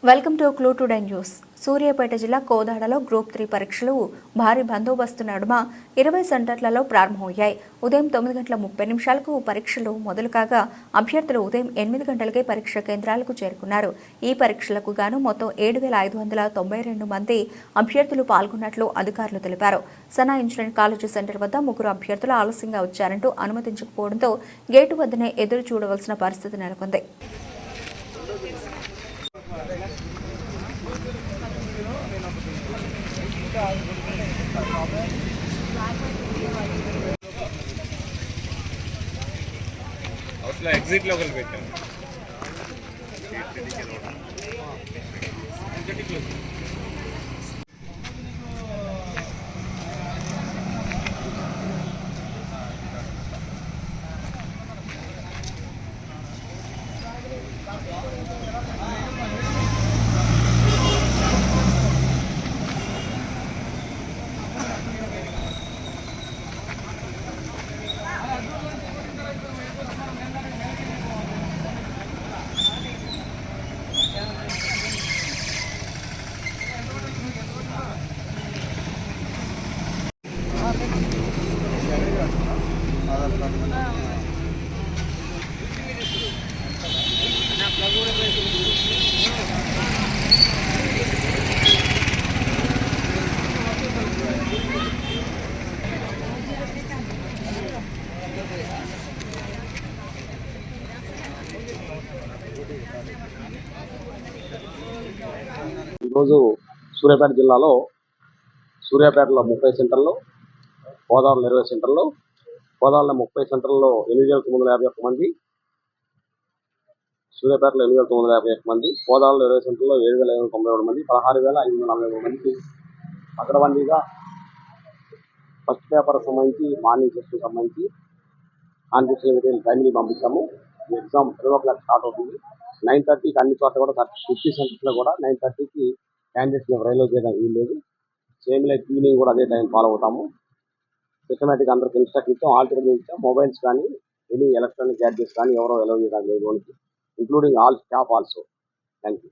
Welcome to clue today news. Suryapet జిల్లా కోదాడలో group 3 పరీక్షలు భారీ బందోబస్తు నడుమ 20 సెంటర్లలో ప్రారంభమయ్యాయి. ఉదయం 9:30 పరీక్షలు మొదలు కాగా అభ్యర్థులు ఉదయం 8 గంటలకే పరీక్ష కేంద్రాలకు చేరుకున్నారు. ఈ పరీక్షలకు గాను మొత్తం 7,592 మంది అభ్యర్థులు పాల్గొన్నట్లు అధికారులు తెలిపారు. సనా ఇంజనీరింగ్ కాలేజీ సెంటర్ వద్ద 3 అభ్యర్థులు ఆలస్యంగా వచ్చారంటూ అనుమతించకపోవడంతో గేటు వద్దనే ఎదురు చూడవలసిన పరిస్థితి నెలకొంది. ఎగ్జిట్ లోకల్ పెట్టాను. ఈరోజు సూర్యాపేట జిల్లాలో సూర్యాపేటలో 30 సెంటర్లు, కోదాడలో 20 సెంటర్లు, కోదాడలో 30 సెంటర్లలో 8,951 మంది, సూర్యాపేటలో 8,951 మంది, కోదాడలో 20 సెంటర్లో 7,592 మంది, 16,543 మందికి అగ్రవండిగా ఫస్ట్ పేపర్ సంబంధించి మార్నింగ్ సెషన్ సంబంధించి కాన్ఫిడెన్షియల్ టైంని పంపించాము. ఈ ఎగ్జామ్ 12 o'clock స్టార్ట్ అవుతుంది. 9:30కి అన్ని చోట్ల కూడా 50 సెంటర్స్లో కూడా 9:30కి క్యాండిడేట్స్ని రైల్లో చేయడం వీల్లేదు. సేమ్ లైక్ ఈవినింగ్ కూడా అదే టైం ఫాలో అవుతాము. సిస్టమేటిక్ అందరికి ఇన్స్ట్రక్షన్ ఇచ్చాం. ఆల్టర్నేట్ ఇచ్చాం. మొబైల్స్ కానీ ఎనీ ఎలక్ట్రానిక్ గ్యాడ్జెట్స్ కానీ ఎవరో అలౌ చేయడానికి లేదు, including all staff also. Thank you.